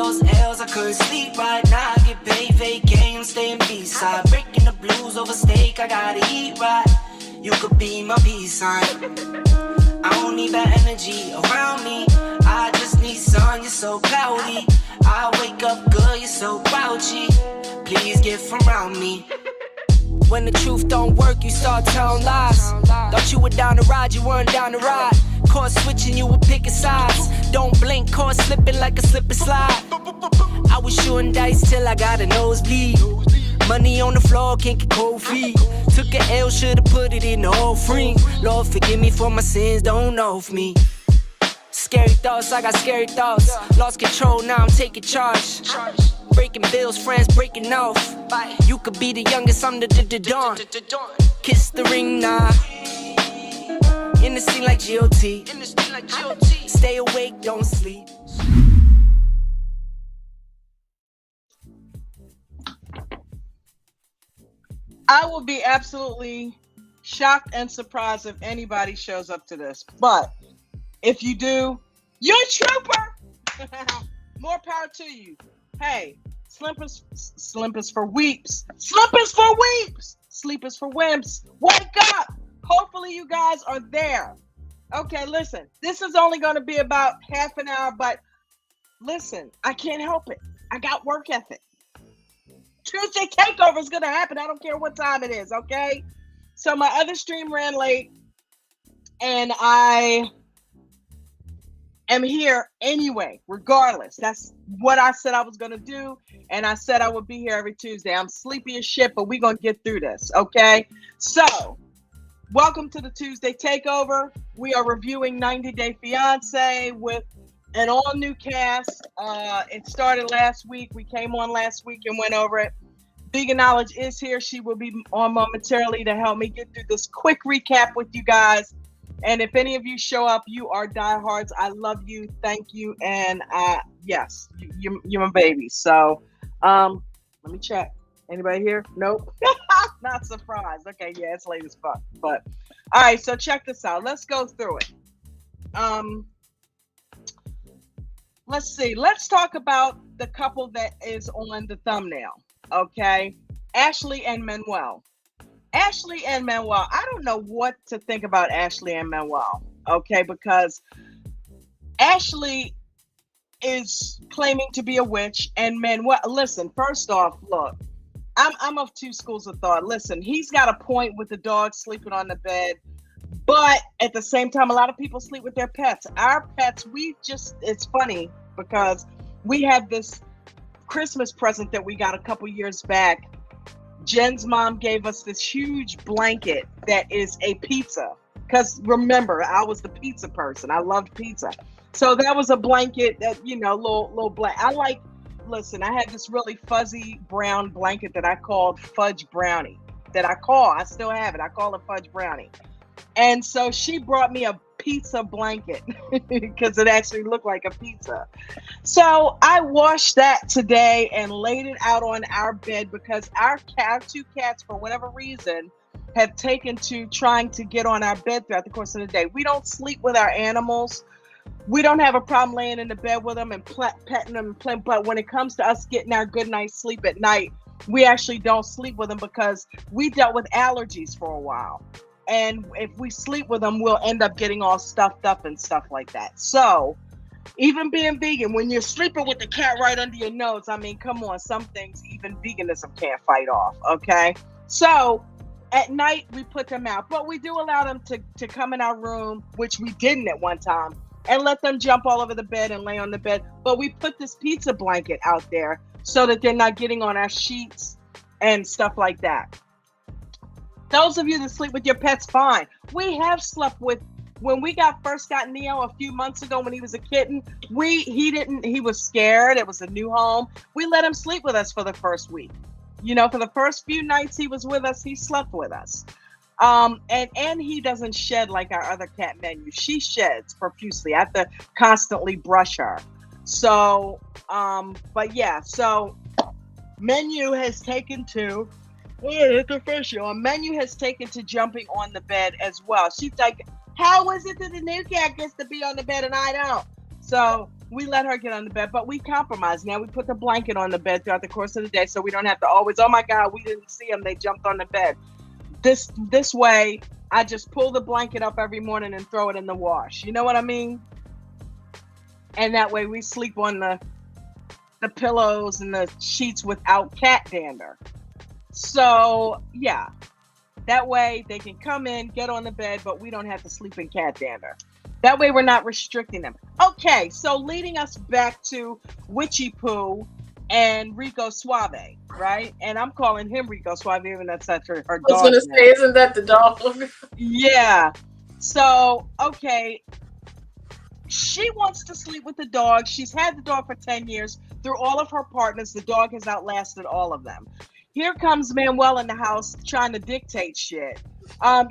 those L's, I couldn't sleep right now. I get paid, vacay, I'm staying B-side. Breaking the blues over steak, I gotta eat right. You could be my peace sign. I don't need that energy around me. I just need sun, you're so cloudy. I wake up good, you're so grouchy. Please get from around me. When the truth don't work, you start telling lies. Thought you were down to ride, you weren't down to ride. Caught switching, you were picking sides. Don't blink, caught slipping like a slip and slide. I was shooting dice till I got a nosebleed. Money on the floor, can't get cold feet. Took a L, should've put it in the offering. Lord, forgive me for my sins, don't know of me. Scary thoughts, I got scary thoughts. Lost control, now I'm taking charge. Breaking bills, friends breaking off. You could be the youngest, I'm the dawn. Kiss the ring, nah. In the scene like GOT. Stay awake, don't sleep. I will be absolutely shocked and surprised if anybody shows up to this. But if you do, you're a trooper. More power to you. Hey, slimp is for weeps. Slip is for weeps. Sleep is for wimps. Wake up. Hopefully you guys are there. Okay, listen. This is only going to be about half an hour, but listen, I can't help it. I got work ethic. Tuesday takeover is going to happen. I don't care what time it is, okay? So my other stream ran late, and I am here anyway, regardless. That's what I said I was going to do, and I said I would be here every Tuesday. I'm sleepy as shit, but we're going to get through this, okay? So, welcome to the Tuesday takeover. We are reviewing 90 Day Fiancé with an all-new cast. It started last week. We came on last week and went over it. Vegan Knowledge is here. She will be on momentarily to help me get through this quick recap with you guys. And if any of you show up, you are diehards. I love you. Thank you. And yes, you're my baby. So let me check. Anybody here? Nope. Not surprised. Okay, yeah, it's late as fuck. But all right, so check this out. Let's go through it. Let's see. Let's talk about the couple that is on the thumbnail. Okay. Ashley and Manuel. Ashley and Manuel. I don't know what to think about Ashley and Manuel. Okay. Because Ashley is claiming to be a witch, and Manuel, listen, first off, look, I'm of two schools of thought. Listen, he's got a point with the dog sleeping on the bed. But at the same time, a lot of people sleep with their pets. Our pets, it's funny because we had this Christmas present that we got a couple years back. Jen's mom gave us this huge blanket that is a pizza. Because remember, I was the pizza person. I loved pizza. So that was a blanket that, little blanket. Listen, I had this really fuzzy brown blanket that I called Fudge Brownie. I still have it. I call it Fudge Brownie. And so she brought me a pizza blanket because it actually looked like a pizza. So I washed that today and laid it out on our bed because our two cats, for whatever reason, have taken to trying to get on our bed throughout the course of the day. We don't sleep with our animals. We don't have a problem laying in the bed with them and petting them and playing. But when it comes to us getting our good night's sleep at night, we actually don't sleep with them because we dealt with allergies for a while. And if we sleep with them, we'll end up getting all stuffed up and stuff like that. So even being vegan, when you're sleeping with the cat right under your nose, I mean, come on, some things even veganism can't fight off, okay? So at night, we put them out. But we do allow them to come in our room, which we didn't at one time, and let them jump all over the bed and lay on the bed. But we put this pizza blanket out there so that they're not getting on our sheets and stuff like that. Those of you that sleep with your pets, fine. We have slept with, when we first got Neo a few months ago when he was a kitten, he was scared. It was a new home. We let him sleep with us for the first week. For the first few nights he was with us, he slept with us. And he doesn't shed like our other cat Menu. She sheds profusely. I have to constantly brush her. So, but yeah, so Menu has taken to, Menu has taken to jumping on the bed as well. She's like, how is it that the new cat gets to be on the bed and I don't? So We let her get on the bed, but we compromise. Now we put the blanket on the bed throughout the course of the day, so we don't have to always, oh my God, we didn't see them, they jumped on the bed. This way, I just pull the blanket up every morning and throw it in the wash. You know what I mean? And that way we sleep on the pillows and the sheets without cat dander. So yeah, that way they can come in, get on the bed, but we don't have to sleep in cat dander. That way we're not restricting them. Okay, so leading us back to Witchy Poo and Rico Suave, right? And I'm calling him Rico Suave, even though that's her I was dog's gonna name. say, isn't that the dog? Yeah. So, okay, she wants to sleep with the dog. She's had the dog for 10 years. Through all of her partners, the dog has outlasted all of them. Here comes Manuel in the house trying to dictate shit.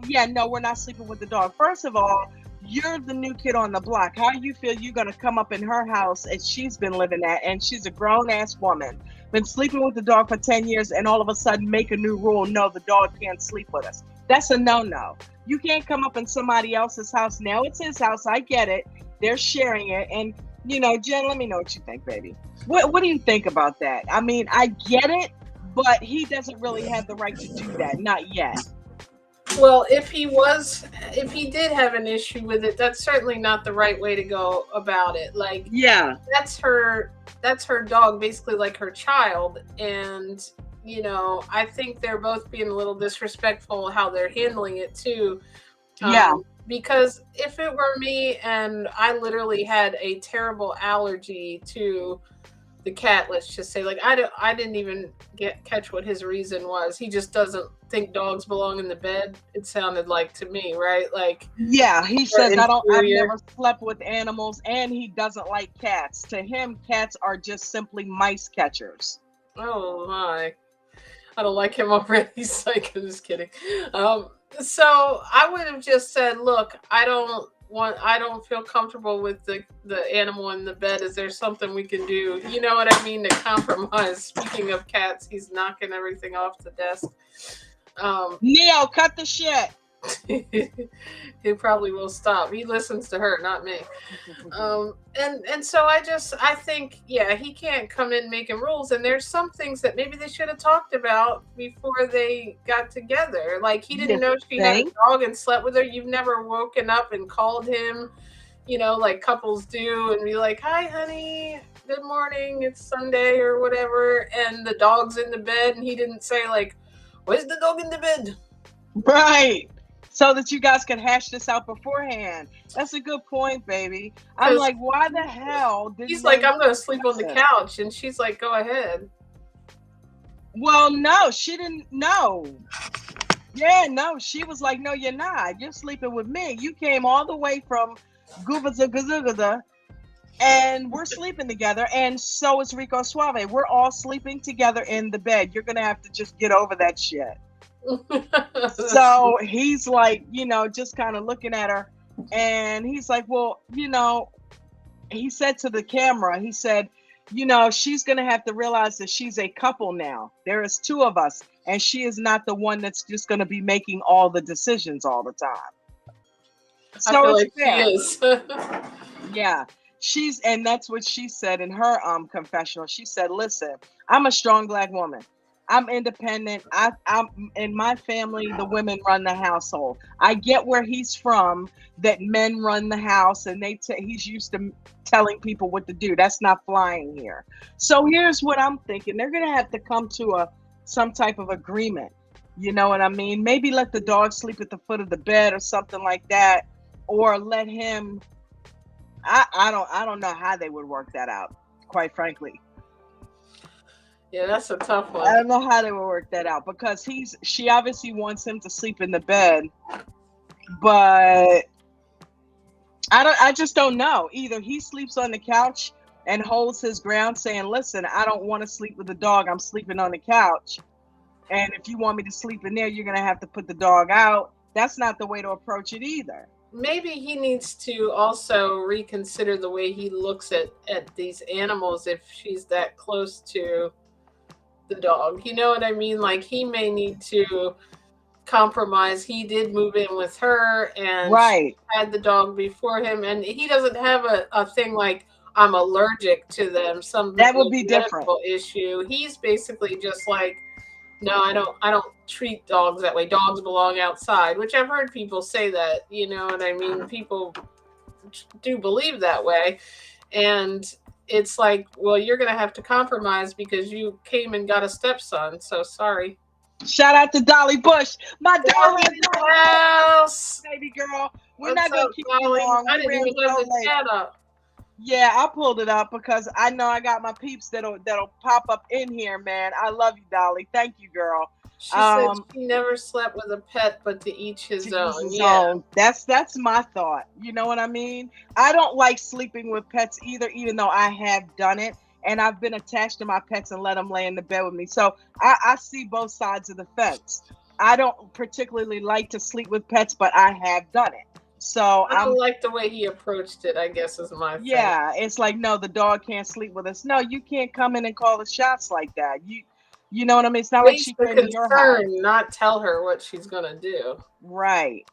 Yeah, no, we're not sleeping with the dog. First of all, you're the new kid on the block. How do you feel you're going to come up in her house and she's been living at, and she's a grown ass woman, been sleeping with the dog for 10 years, and all of a sudden make a new rule? No, the dog can't sleep with us. That's a no-no. You can't come up in somebody else's house. Now it's his house. I get it. They're sharing it. And, Jen, let me know what you think, baby. What do you think about that? I mean, I get it, but he doesn't really have the right to do that. Not yet. Well, if he did have an issue with it, that's certainly not the right way to go about it. Like, yeah, that's her dog, basically like her child. And, I think they're both being a little disrespectful how they're handling it too. Yeah. Because if it were me and I literally had a terrible allergy to the cat, let's just say, like, I didn't even catch what his reason was. He just doesn't think dogs belong in the bed. It sounded like to me, right? Like, yeah, he says I've never slept with animals, and he doesn't like cats. To him, cats are just simply mice catchers. Oh my. I don't like him already. Like, I'm just kidding. So I would have just said, look, I don't feel comfortable with the animal in the bed. Is there something we can do? You know what I mean? To compromise. Speaking of cats, he's knocking everything off the desk. Neo, cut the shit. He probably will stop. He listens to her, not me. And so I think, yeah, he can't come in making rules. And there's some things that maybe they should have talked about before they got together. Like, he didn't know she had a dog and slept with her. You've never woken up and called him, like couples do, and be like, hi, honey, good morning, it's Sunday or whatever. And the dog's in the bed, and he didn't say, like, where's the dog in the bed? Right. So that you guys can hash this out beforehand. That's a good point, baby. I'm like, why the hell did he's like, I'm going to sleep on the couch. And she's like, go ahead. Well, no, she didn't know. Yeah, no, she was like, no, you're not. You're sleeping with me. You came all the way from Gubaza, and we're sleeping together. And so is Rico Suave. We're all sleeping together in the bed. You're going to have to just get over that shit. So he's like, just kind of looking at her, and he's like, well, he said to the camera, he said, she's going to have to realize that she's a couple now. There is two of us, and she is not the one that's just going to be making all the decisions all the time. So it's fair. She is. Yeah. And that's what she said in her confessional. She said, listen, I'm a strong Black woman. I'm independent. I'm in my family, the women run the household. I get where he's from, that men run the house, and he's used to telling people what to do. That's not flying here. So here's what I'm thinking. They're going to have to come to some type of agreement. You know what I mean? Maybe let the dog sleep at the foot of the bed or something like that, or let him. I don't know how they would work that out, quite frankly. Yeah, that's a tough one. I don't know how they would work that out, because she obviously wants him to sleep in the bed, but I just don't know. Either he sleeps on the couch and holds his ground, saying, listen, I don't want to sleep with the dog. I'm sleeping on the couch. And if you want me to sleep in there, you're going to have to put the dog out. That's not the way to approach it either. Maybe he needs to also reconsider the way he looks at these animals if she's that close to the dog. You know what I mean? Like, he may need to compromise. He did move in with her, and right. She had the dog before him, and he doesn't have a thing like, I'm allergic to them, some That would sort of be different. medical issue. He's basically just like, no, I don't treat dogs that way. Dogs belong outside, which I've heard people say that, you know what I mean? People do believe that way. And it's like, well, you're going to have to compromise because you came and got a stepson. So sorry. Shout out to Dolly Bush, my Dolly darling in the house. baby girl. We're What's not gonna up, keep you Dolly? long. I We didn't ran even have so the late. chat up. Yeah, I pulled it up because I know I got my peeps that'll pop up in here, man. I love you, Dolly. Thank you, girl. She said she never slept with a pet, but to each To his use own. his Yeah. own. That's my thought. You know what I mean? I don't like sleeping with pets either, even though I have done it. And I've been attached to my pets and let them lay in the bed with me. So I see both sides of the fence. I don't particularly like to sleep with pets, but I have done it. So I don't like the way he approached it, I guess is my thing. yeah, it's like, no, the dog can't sleep with us. No, you can't come in and call the shots like that. You know what I mean? It's not like Raise she the came to your house. concern, not tell her what she's gonna do. Right.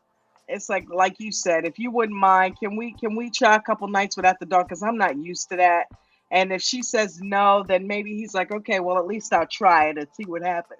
It's like you said, if you wouldn't mind, can we try a couple nights without the dog? Because I'm not used to that. And if she says no, then maybe he's like, okay, well, at least I'll try it and see what happens.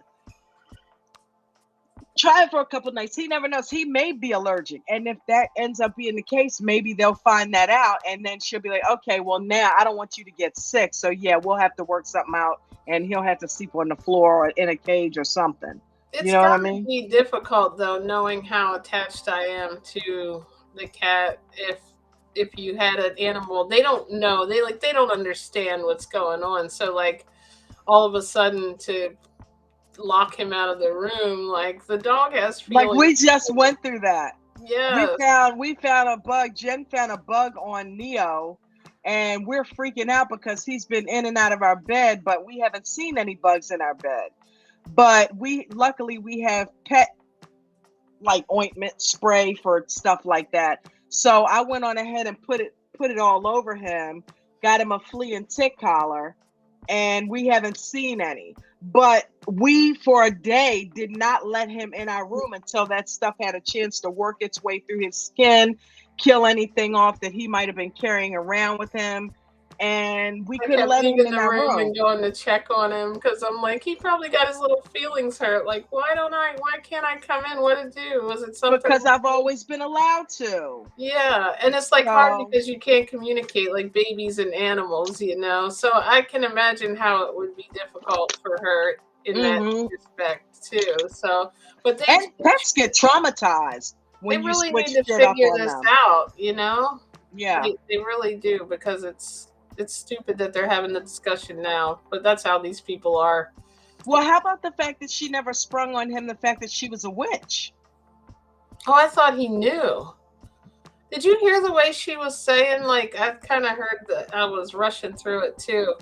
Try it for a couple nights. He never knows. He may be allergic. And if that ends up being the case, maybe they'll find that out. And then she'll be like, okay, well, now I don't want you to get sick. So, yeah, we'll have to work something out. And he'll have to sleep on the floor or in a cage or something. It's You know what I gotta mean? be difficult though, knowing how attached I am to the cat. If you had an animal, they don't know. They don't understand what's going on. So like all of a sudden to lock him out of the room, like the dog has Like feelings. we just went through that. Yes. We found a bug. Jen found a bug on Neo, and we're freaking out because he's been in and out of our bed, but we haven't seen any bugs in our bed. But luckily we have pet like ointment spray for stuff like that. So I went on ahead and put it all over him, got him a flea and tick collar, and we haven't seen any. But we for a day did not let him in our room until that stuff had a chance to work its way through his skin, kill anything off that he might have been carrying around with him. And we I couldn't kept let him leaving in the our room room. and going to check on him because I'm like, he probably got his little feelings hurt. Like, why can't I come in? What to do? Was it something? Because I've always been allowed to. Yeah, and it's like hard So because you can't communicate like babies and animals, you know. So I can imagine how it would be difficult for her in that respect too. So, but and pets get traumatized they when you really switch need to shit up figure on this them. out, you know. Yeah. They really do because it's stupid that they're having the discussion now, but that's how these people are. Well, how about the fact that she never sprung on him the fact that she was a witch? Oh, I thought he knew. Did you hear the way she was saying? Like, I kind of heard that. I was rushing through it too,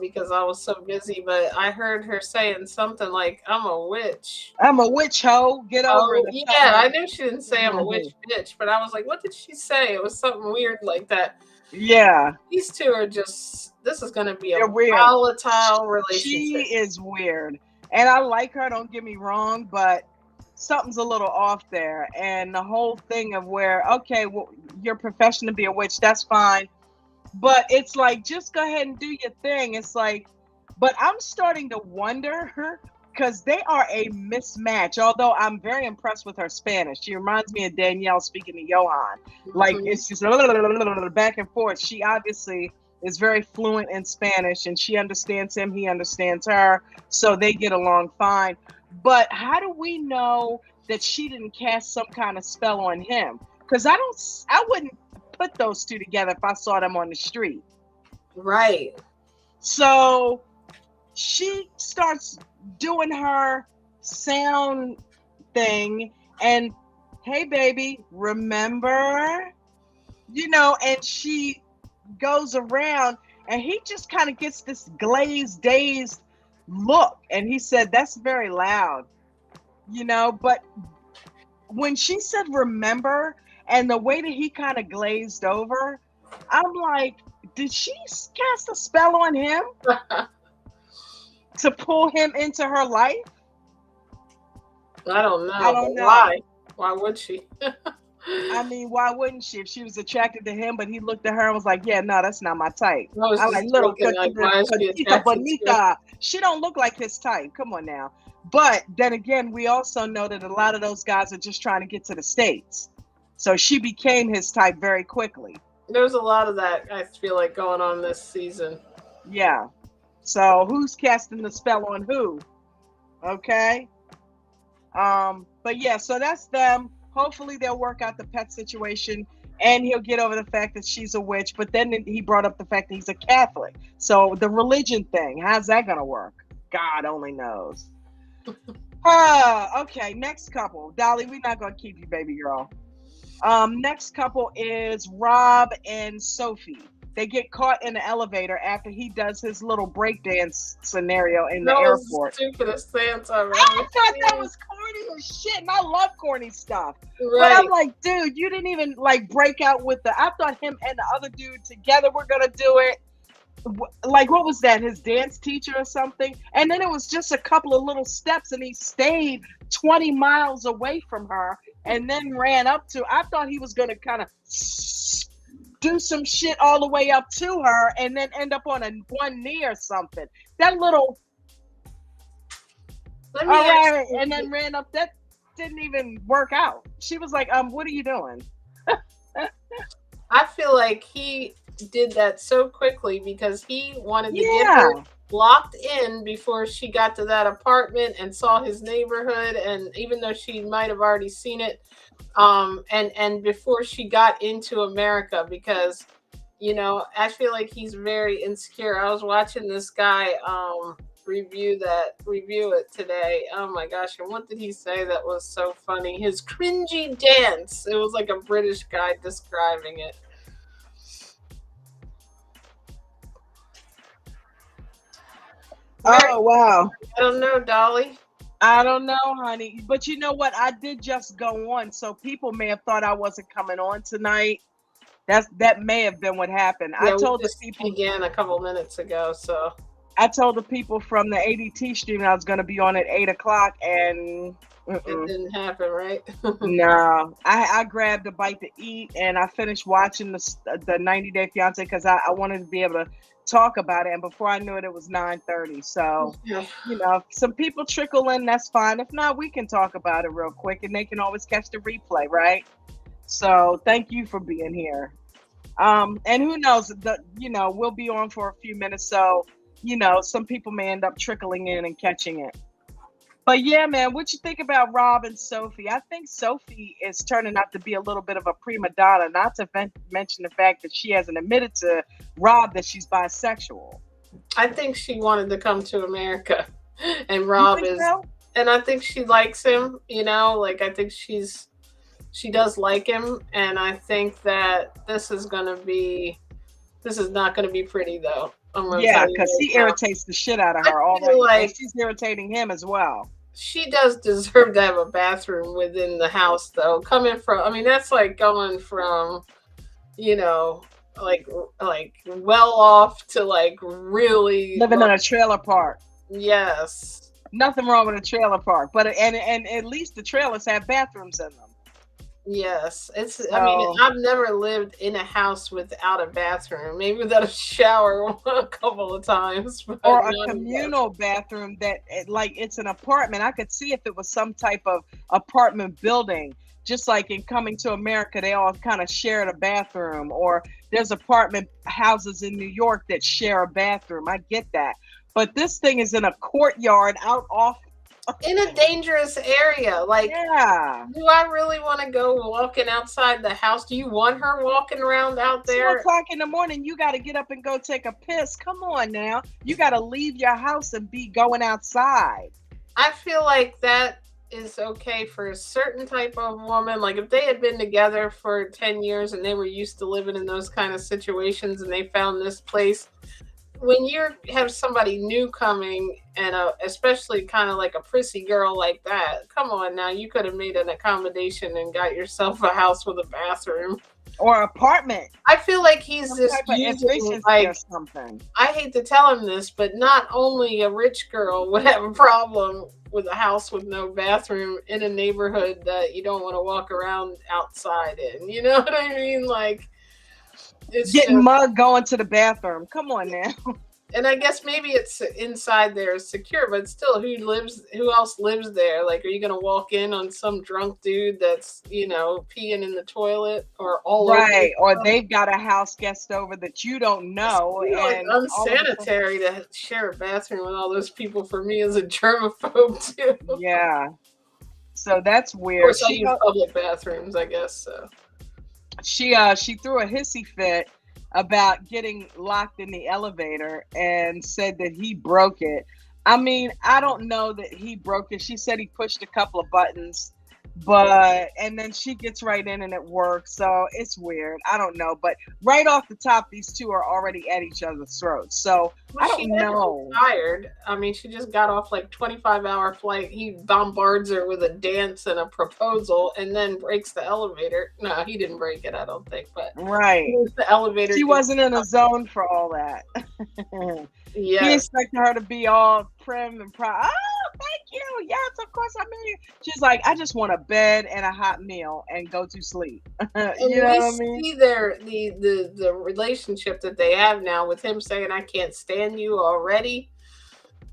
because I was so busy. But I heard her saying something like, "I'm a witch." I'm a witch hoe. Get over Oh, it. yeah. I knew she didn't say I'm a witch bitch, but I was like, what did she say? It was something weird like that. Yeah. These two are just. This is going to be a They're weird. volatile relationship. She is weird, and I like her. Don't get me wrong, but something's a little off there. And the whole thing of where, okay, well, your profession to be a witch, that's fine, but it's like, just go ahead and do your thing. It's like, but I'm starting to wonder because they are a mismatch. Although I'm very impressed with her Spanish. She reminds me of Danielle speaking to Johan. Like, it's just back and forth. She obviously is very fluent in Spanish, and she understands him, he understands her, so they get along fine. But how do we know that she didn't cast some kind of spell on him? Because I wouldn't put those two together if I saw them on the street. Right. So she starts doing her sound thing, and hey, baby, remember? You know, and she goes around, and he just kind of gets this glazed, dazed look. And he said, that's very loud, you know. But when she said remember, and the way that he kind of glazed over, I'm like, did she cast a spell on him to pull him into her life? I don't know. I don't know. Why would she? I mean, why wouldn't she? If she was attracted to him, but he looked at her and was like, "Yeah, no, that's not my type." I was I like just little joking, like, why is she Petita attracted to him? Bonita. She don't look like his type. Come on now. But then again, we also know that a lot of those guys are just trying to get to the States. So she became his type very quickly. There's a lot of that, I feel like, going on this season. Yeah. So who's casting the spell on who? Okay. But yeah, so that's them. Hopefully they'll work out the pet situation and he'll get over the fact that she's a witch. But then he brought up the fact that he's a Catholic. So the religion thing, how's that gonna work? God only knows. Okay, next couple. Dolly, we're not gonna keep you, baby girl. Next couple is Rob and Sophie. They get caught in the elevator after he does his little breakdance scenario in the That was the airport. stupidest dance I've ever I thought that seen. was corny as shit, and I love corny stuff. But Right. I'm like, dude, you didn't even like break out with the. I thought him and the other dude together were gonna do it. Like, what was that? His dance teacher or something? And then it was just a couple of little steps, and he stayed 20 miles away from her, and then ran up to. I thought he was gonna kind of do some shit all the way up to her, and then end up on a one knee or something. That little. Let All me ask right, you, and then ran up. That didn't even work out. She was like, what are you doing? I feel like he did that so quickly because he wanted to get Yeah. her locked in before she got to that apartment and saw his neighborhood, and even though she might have already seen it, and before she got into America, because I feel like he's very insecure. I was watching this guy review it today. Oh my gosh, and what did he say that was so funny? His cringy dance. It was like a British guy describing it. Oh wow. I don't know, Dolly. I don't know, honey. But you know what? I did just go on, so people may have thought I wasn't coming on tonight. That may have been what happened. Yeah, we just began a couple minutes ago, so I told the people from the ADT stream I was going to be on at 8 o'clock, and it didn't happen, right? no, I grabbed a bite to eat, and I finished watching the 90 Day Fiancé because I wanted to be able to talk about it. And before I knew it, it was 9:30. So, Yeah. if some people trickle in, that's fine. If not, we can talk about it real quick, and they can always catch the replay, right? So, thank you for being here. And who knows? We'll be on for a few minutes, so some people may end up trickling in and catching it. But yeah, man, what you think about Rob and Sophie? I think Sophie is turning out to be a little bit of a prima donna, not to mention the fact that she hasn't admitted to Rob that she's bisexual. I think she wanted to come to America, and You Rob think is, so? and I think she likes him. Like I think she does like him, and I think that this is not going to be pretty though. Yeah, because he irritates the shit out of her already. And she's irritating him as well. She does deserve to have a bathroom within the house, though. That's like going from, like well off to like really living in a trailer park. Yes. Nothing wrong with a trailer park, but and at least the trailers have bathrooms in them. Yes, I've never lived in a house without a bathroom, maybe without a shower a couple of times. Or a communal bathroom that, like, it's an apartment. I could see if it was some type of apartment building, just like in Coming to America, they all kind of shared a bathroom, or there's apartment houses in New York that share a bathroom. I get that. But this thing is in a courtyard out off. In a dangerous area. Like, yeah. Do I really want to go walking outside the house? Do you want her walking around out there? 2 o'clock in the morning, you got to get up and go take a piss. Come on now. You got to leave your house and be going outside. I feel like that is okay for a certain type of woman. Like if they had been together for 10 years and they were used to living in those kind of situations and they found this place. When you have somebody new coming, and especially kind of like a prissy girl like that, come on now, you could have made an accommodation and got yourself a house with a bathroom. or apartment, I feel like he's some just type of using, efficiency or like, something. I hate to tell him this, but not only a rich girl would have a problem with a house with no bathroom in a neighborhood that you don't want to walk around outside in. You know what I mean? Like, it's Getting just, mugged going to the bathroom. Come on now. and I guess maybe it's inside there is secure, but still, who else lives there? Like, are you going to walk in on some drunk dude that's, peeing in the toilet or all over the Right. Or stuff? they've got a house guest over that you don't It's know, kind of like and all of a sudden, unsanitary to share a bathroom with all those people for me as a germaphobe, too. Of yeah. So that's weird. course, I use public bathrooms, I guess, so. She threw a hissy fit about getting locked in the elevator and said that he broke it. I mean, I don't know that he broke it. She said he pushed a couple of buttons, and then she gets right in and it works. So it's weird. I don't know. But right off the top, these two are already at each other's throats. So I Well, she don't had to know. be tired. I mean, she just got off like 25-hour flight. He bombards her with a dance and a proposal and then breaks the elevator. No, he didn't break it, I don't think, but Right. the elevator. She wasn't in a zone for all that. He Yes. expected her to be all prim and proud. Oh, thank you. Yes, of course I'm here. She's like, I just want a bed and a hot meal and go to sleep. And You know we what I mean? see the relationship that they have now with him saying, I can't stand you already.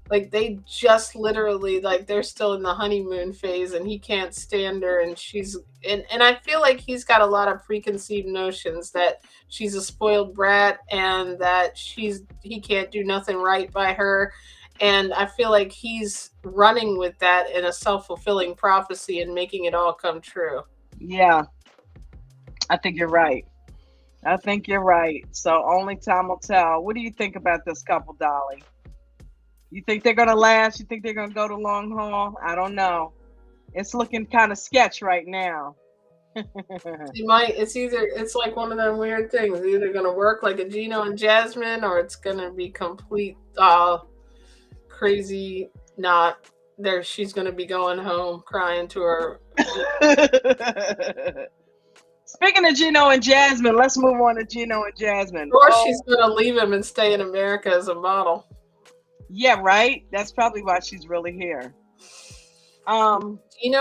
Like, they just literally, like, they're still in the honeymoon phase and he can't stand her, and she's and I feel like he's got a lot of preconceived notions that she's a spoiled brat and that he can't do nothing right by her. And I feel like he's running with that in a self-fulfilling prophecy and making it all come true. Yeah, I think you're right. I think you're right. So only time will tell. What do you think about this couple, Dolly? You think they're gonna last? You think they're gonna go the long haul? I don't know. It's looking kind of sketch right now. It's like one of them weird things. It's either gonna work like a Gino and Jasmine, or it's gonna be complete crazy not there. She's gonna be going home crying to her. Speaking of Gino and Jasmine, let's move on to Gino and Jasmine. Or she's gonna leave him and stay in America as a model. Yeah, right. That's probably why she's really here. Gino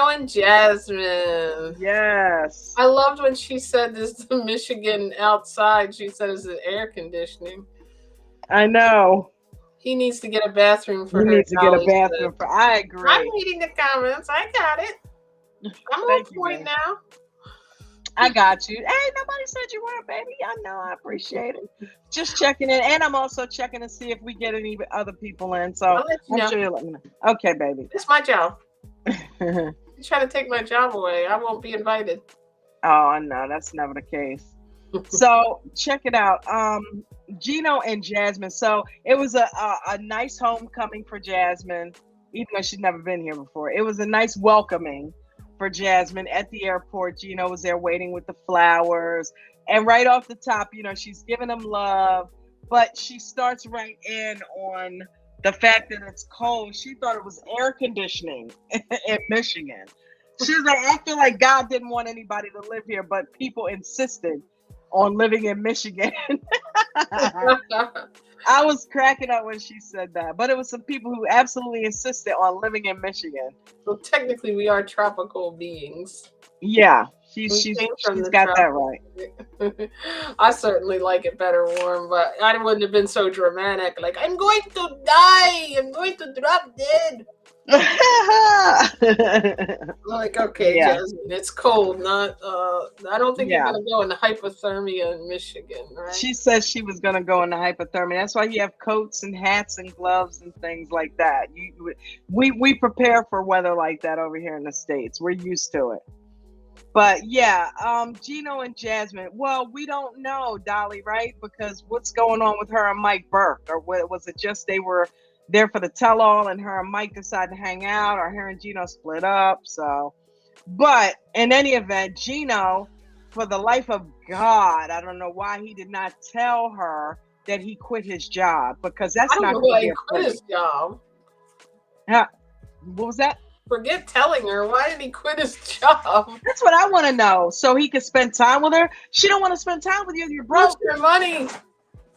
and Jasmine. Yes. I loved when she said this to Michigan outside. She said it's an air conditioning. I know. He needs to get a bathroom for He her. needs to get a Dolly bathroom said. for. I agree. I'm reading the comments. I got it. I'm on Thank you, point babe. now. I got you. Hey, nobody said you weren't, baby. I know. I appreciate it. Just checking in, and I'm also checking to see if we get any other people in. So I'll let you I'm know. sure you'll let me know. Okay, baby. It's my job. You're trying to take my job away. I won't be invited. Oh no, that's never the case. So check it out. Gino and Jasmine. So it was a nice homecoming for Jasmine, even though she'd never been here before. It was a nice welcoming for Jasmine at the airport. Gino was there waiting with the flowers. And right off the top, she's giving him love, but she starts right in on the fact that it's cold. She thought it was air conditioning in Michigan. She was like, I feel like God didn't want anybody to live here, but people insisted on living in Michigan. I was cracking up when she said that, but it was some people who absolutely insisted on living in Michigan. Well, technically, we are tropical beings. Yeah, We she's came from the got that right. I certainly like it better warm, but I wouldn't have been so dramatic. Like, I'm going to die. I'm going to drop dead. Like, okay, Yeah. Jasmine, it's cold. Not. I don't think Yeah. you're gonna go into hypothermia in Michigan, right? She said she was going to go into hypothermia. That's why you have coats and hats and gloves and things like that. We prepare for weather like that over here in the States. We're used to it. But yeah, Gino and Jasmine. Well, we don't know, Dolly, right? Because what's going on with her and Mike Burke? Or was it just they were there for the tell-all and her and Mike decided to hang out, or her and Gino split up? So, but in any event, Gino, for the life of God, I don't know why he did not tell her that he quit his job, because that's I don't not know going why to he be a quit his job. Huh? What was that? Forget telling her. Why did he quit his job? That's what I want to know. So he could spend time with her. She don't want to spend time with you. You're Where's broke. your money?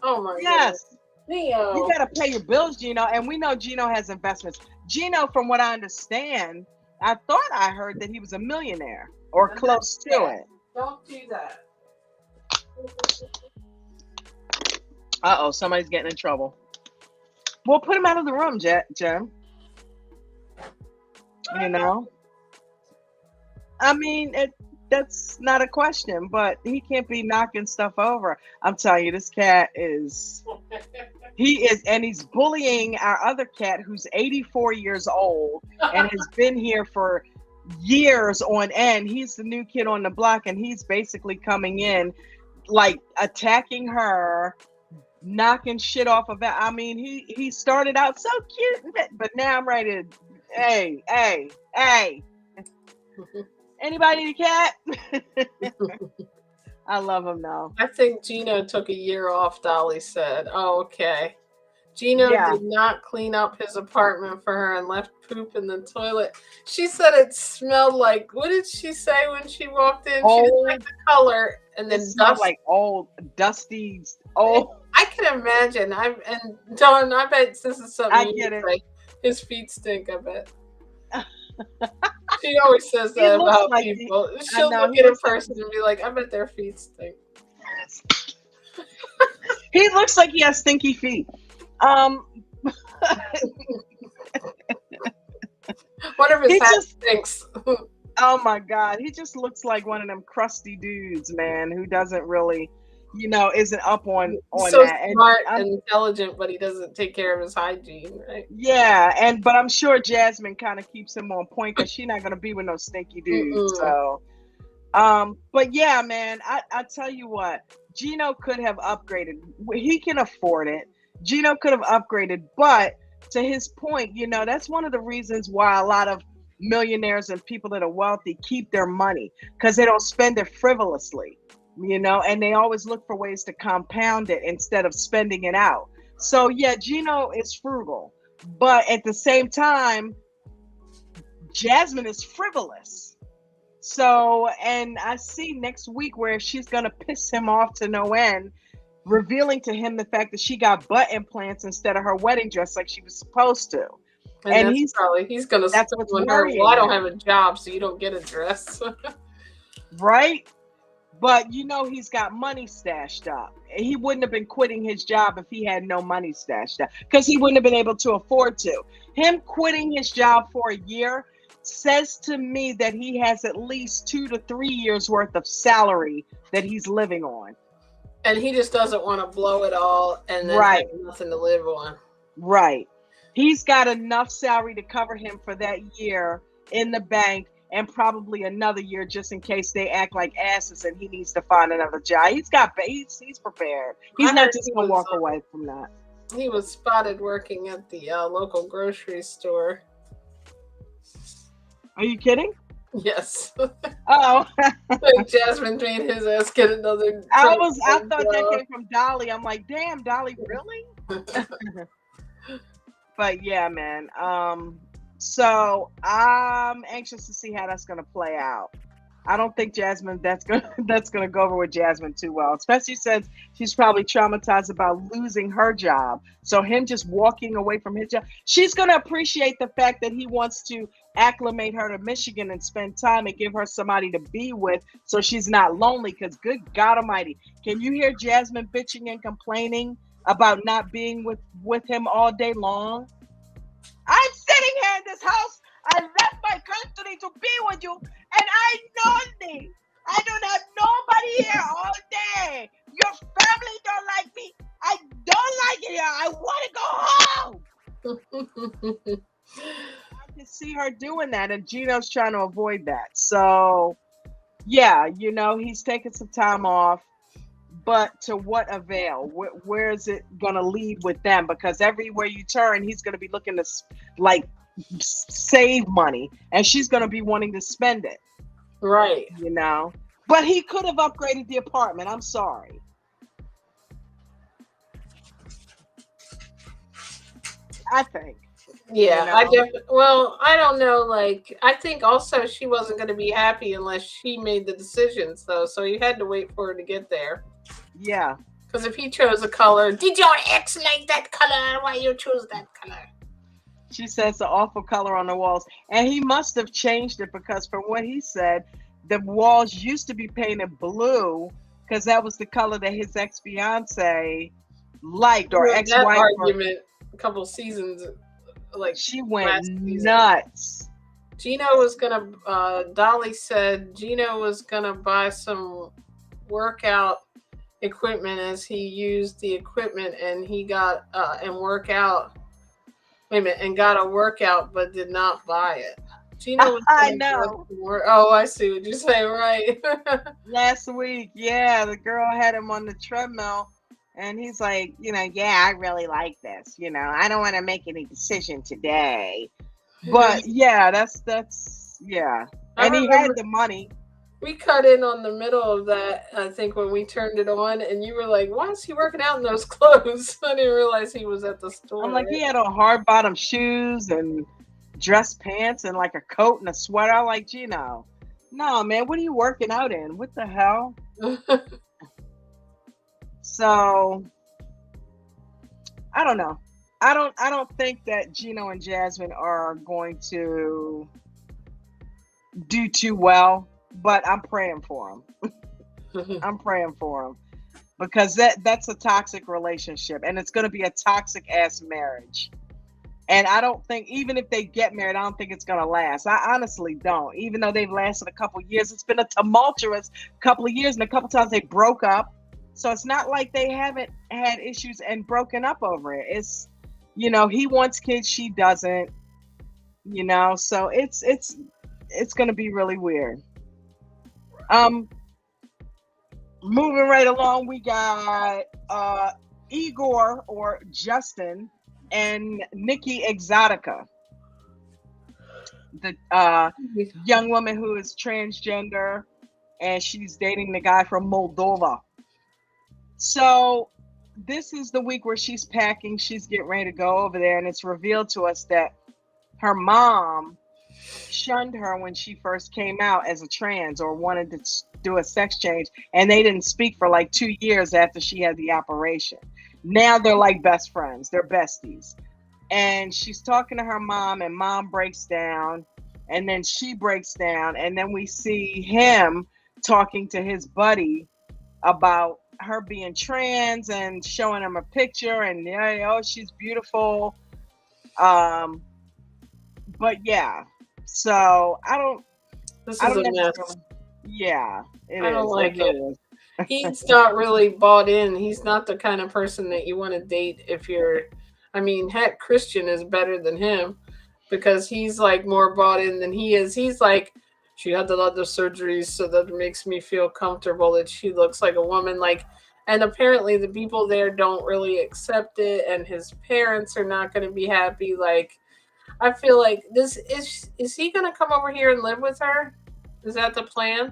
Oh my goodness. Yes. You Neo. got to pay your bills, Gino. And we know Gino has investments. Gino, from what I understand, I thought I heard that he was a millionaire or close to it. Don't do that. Uh-oh, somebody's getting in trouble. Well, put him out of the room, Jim. You know? I mean, that's not a question, but he can't be knocking stuff over. I'm telling you, this cat is... And he's bullying our other cat who's 84 years old and has been here for years on end. He's the new kid on the block, and he's basically coming in, like, attacking her, knocking shit off of it. I mean, he started out so cute, but now I'm ready to, hey. Anybody need a cat? I love him now. I think Gino took a year off, Dolly said. Oh, okay. Gino Yeah. did not clean up his apartment for her and left poop in the toilet. She said it smelled like, what did she say when she walked in? She didn't like the color and then It smelled like old, dusty, old. I can imagine. And Dawn, I bet this is something I you get would it. say. His feet stink, I bet. She always says He that looks about like people. I She'll know, look he at a looks like- person and be like, I bet their feet stink. He looks like he has stinky feet. What if his He hat just- stinks? Oh my God, he just looks like one of them crusty dudes, man, who doesn't really, isn't up on So that. smart And and intelligent, but he doesn't take care of his hygiene, right? yeah, but I'm sure Jasmine kind of keeps him on point because she's not gonna be with no stinky dudes. So, but yeah, man, I tell you what, Gino could have upgraded. He can afford it. Gino could have upgraded, but to his point, that's one of the reasons why a lot of millionaires and people that are wealthy keep their money because they don't spend it frivolously, and they always look for ways to compound it instead of spending it out. So yeah, Gino is frugal, but at the same time, Jasmine is frivolous. So, and I see next week where she's gonna piss him off to no end, revealing to him the fact that she got butt implants instead of her wedding dress like she was supposed to. And he's gonna that's spend what's on her. worrying Well, I don't him. have a job, so you don't get a dress. Right? But he's got money stashed up. He wouldn't have been quitting his job if he had no money stashed up because he wouldn't have been able to afford to. Him quitting his job for a year says to me that he has at least 2 to 3 years worth of salary that he's living on. And he just doesn't want to blow it all and then Right. have nothing to live on. Right. He's got enough salary to cover him for that year in the bank and probably another year just in case they act like asses and he needs to find another job. He's prepared. He's I not heard just he going to was, walk away from that. He was spotted working at the local grocery store. Are you kidding? Yes. Oh, Like Jasmine made his ass get another. I thought that came from Dolly. I'm like, damn, Dolly, really? But yeah, man. So I'm anxious to see how that's gonna play out. I don't think Jasmine that's gonna go over with Jasmine too well, especially since she's probably traumatized about losing her job. So him just walking away from his job, she's gonna appreciate the fact that he wants to acclimate her to Michigan and spend time and give her somebody to be with so she's not lonely. Because good God Almighty, can you hear Jasmine bitching and complaining about not being with him all day long? I'm sitting here in this house. I left my country to be with you, and I lonely. I don't have nobody here all day. Your family don't like me. I don't like it here. I want to go home. I can see her doing that, and Gino's trying to avoid that. So, yeah, he's taking some time off. But to what avail? Where is it going to lead with them? Because everywhere you turn, he's going to be looking to save money, and she's going to be wanting to spend it. Right. But he could have upgraded the apartment. I'm sorry. I think. you Yeah, know? well, I don't know. Like, I think also she wasn't going to be happy unless she made the decisions, though. So you had to wait for her to get there. Yeah. Because if he chose a color, did your ex like that color? Why you choose that color? She says the awful color on the walls. And he must have changed it because from what he said, the walls used to be painted blue because that was the color that his ex-fiance liked or That ex-wife or argument a couple seasons, like she went last season. nuts. Gino was gonna. Dolly said Gino was gonna buy some workout equipment as he used the equipment, and he got and work out. Wait a minute, and got a workout, but did not buy it. Gino was I gonna go know. to work. Oh, I see what you're saying. Right. Last week, yeah, the girl had him on the treadmill and he's like, yeah, I really like this. I don't want to make any decision today. But yeah, that's yeah. I And he had remember the money. we cut in on the middle of that. I think when we turned it on, and you were like, "Why is he working out in those clothes?" I didn't realize he was at the I'm store. like, he Right? had on hard bottom shoes and dress pants and like a coat and a sweater. I'm like, Gino, no, man, what are you working out in? What the hell? So I don't know. I don't think that Gino and Jasmine are going to do too well, but I'm praying for them. I'm praying for them because that's a toxic relationship and it's going to be a toxic ass marriage. And I don't think even if they get married, I don't think it's going to last. I honestly don't. Even though they've lasted a couple years, it's been a tumultuous couple of years and a couple times they broke up. So it's not like they haven't had issues and broken up over it. It's he wants kids, she doesn't, so it's going to be really weird. Um Moving right along, we got Igor or Justin and Nikki Exotica, the young woman who is transgender and she's dating the guy from Moldova. So this is the week where she's packing, she's getting ready to go over there, and it's revealed to us that her mom shunned her when she first came out as a trans or wanted to do a sex change, and they didn't speak for like 2 years after she had the operation. Now they're like best friends, they're besties. And she's talking to her mom, and mom breaks down, and then she breaks down, and then we see him talking to his buddy about her being trans and showing him a picture, and yeah, oh, she's beautiful. Um, but yeah, so This I is don't a mess. necessarily. Yeah, it I don't is. It like it. really is. He's not really bought in. He's not the kind of person that you want to date if you're. I mean, heck, Christian is better than him because he's like more bought in than he is. He's like, she had a lot of surgeries, so that makes me feel comfortable that she looks like a woman. Like, and apparently the people there don't really accept it, and his parents are not going to be happy. Like, I feel like this is he going to come over here and live with her? Is that the plan?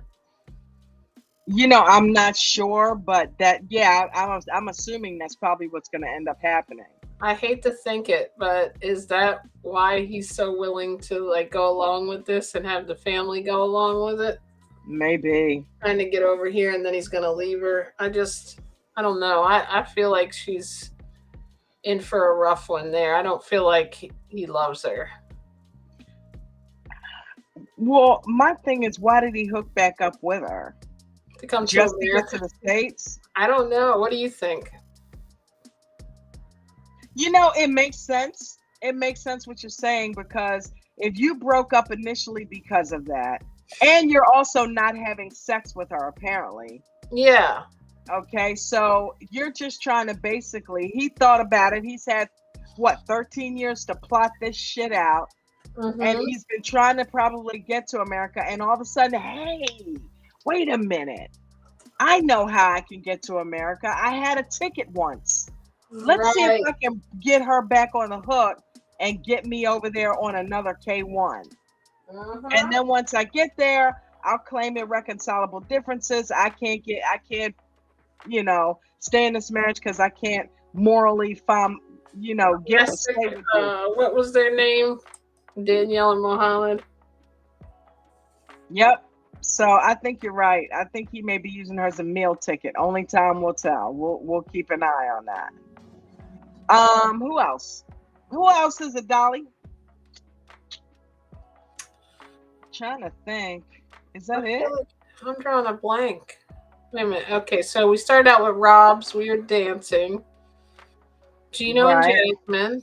I'm not sure, but yeah, I'm assuming that's probably what's going to end up happening. I hate to think it, but is that why he's so willing to like go along with this and have the family go along with it? Maybe. Trying to get over here and then he's gonna leave her. I don't know. I feel like she's in for a rough one there. I don't feel like he loves her. Well, my thing is, why did he hook back up with her? To come to Just to get America. to the States? I don't know. What do you think? It makes sense. It makes sense what you're saying because if you broke up initially because of that, and you're also not having sex with her, apparently. Yeah. Okay, so you're just trying to basically, he thought about it. He's had, what, 13 years to plot this shit out. And Mm-hmm. he's been trying to probably get to America. And all of a sudden, hey, wait a minute. I know how I can get to America. I had a ticket once. Let's see if Right. I can get her back on the hook and get me over there on another K1. And Uh-huh. then once I get there, I'll claim irreconcilable differences. I can't, stay in this marriage because I can't morally find, stay with you. What was their name? Danielle and Mohammed. Yep. So I think you're right. I think he may be using her as a meal ticket. Only time will tell. We'll keep an eye on that. Who else? Who else is it, Dolly? Trying to think. Is that I it? feel like I'm drawing a blank. Wait a minute. Okay, so we started out with Rob's Weird Dancing. Gino and Right. Jasmine.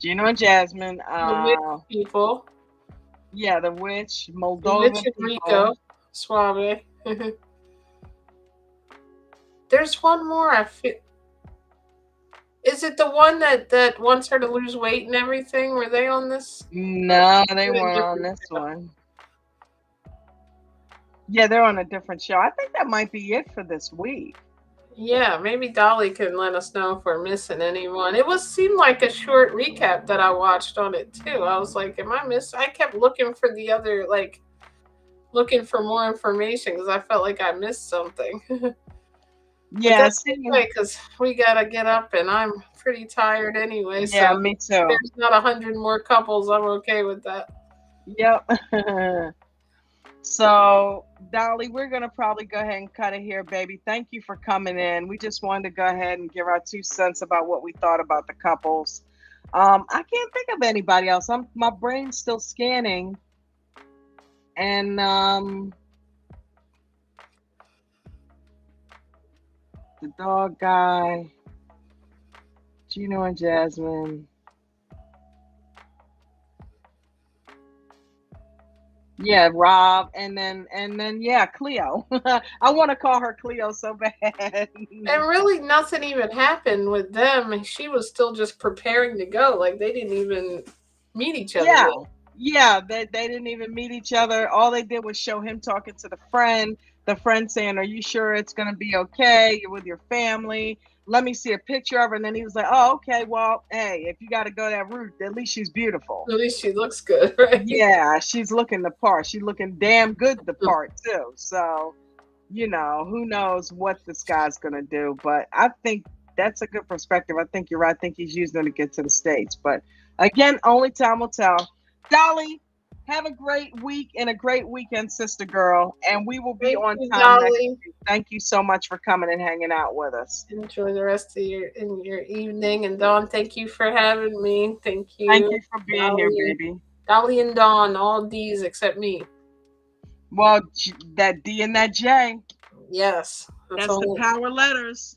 Gino and Jasmine. The Witch people. Yeah, the witch, The Moldovan Witch and people. Rico. Suave. There's one more. I feel. Is it the one that wants her to lose weight and everything? Were they on this? No, they weren't on this one. Yeah, they're on a different show. I think that might be it for this week. Yeah, maybe Dolly can let us know if we're missing anyone. It seemed like a short recap that I watched on it too. I was like, am I missing? I kept looking for the other, looking for more information because I felt like I missed something. Yeah, that's okay because we gotta get up and I'm pretty tired anyway. Yeah, so me too. There's not 100 more couples. I'm okay with that. Yep. So, Dolly, we're going to probably go ahead and cut it here, baby. Thank you for coming in. We just wanted to go ahead and give our 2 cents about what we thought about the couples. I can't think of anybody else. My brain's still scanning. And the dog guy, Gino and Jasmine. Yeah, Rob, and then yeah, Cleo. I want to call her Cleo so bad. And really, nothing even happened with them. She was still just preparing to go. Like they didn't even meet each other. Yeah, yeah, they didn't even meet each other. All they did was show him talking to the friend. The friend saying, "Are you sure it's gonna be okay? You're with your family. Let me see a picture of her." And then he was like, "Oh, okay. Well, hey, if you got to go that route, at least she's beautiful. At least she looks good, right?" Yeah, she's looking the part. She's looking damn good the part too. So, who knows what this guy's gonna do? But I think that's a good perspective. I think you're right. I think he's using it to get to the States. But again, only time will tell. Dolly, have a great week and a great weekend, sister girl. And we will be on time next week. Thank you so much for coming and hanging out with us. Enjoy the rest of your evening. And Dawn, thank you for having me. Thank you. Thank you for being here, baby. Dolly and Dawn, all D's except me. Well, that D and that J. Yes. That's the power letters.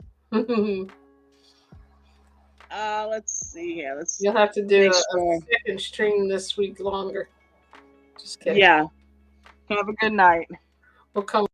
Let's see here. You'll have to do a second stream this week longer. Just kidding. Yeah. Have a good night. We'll come.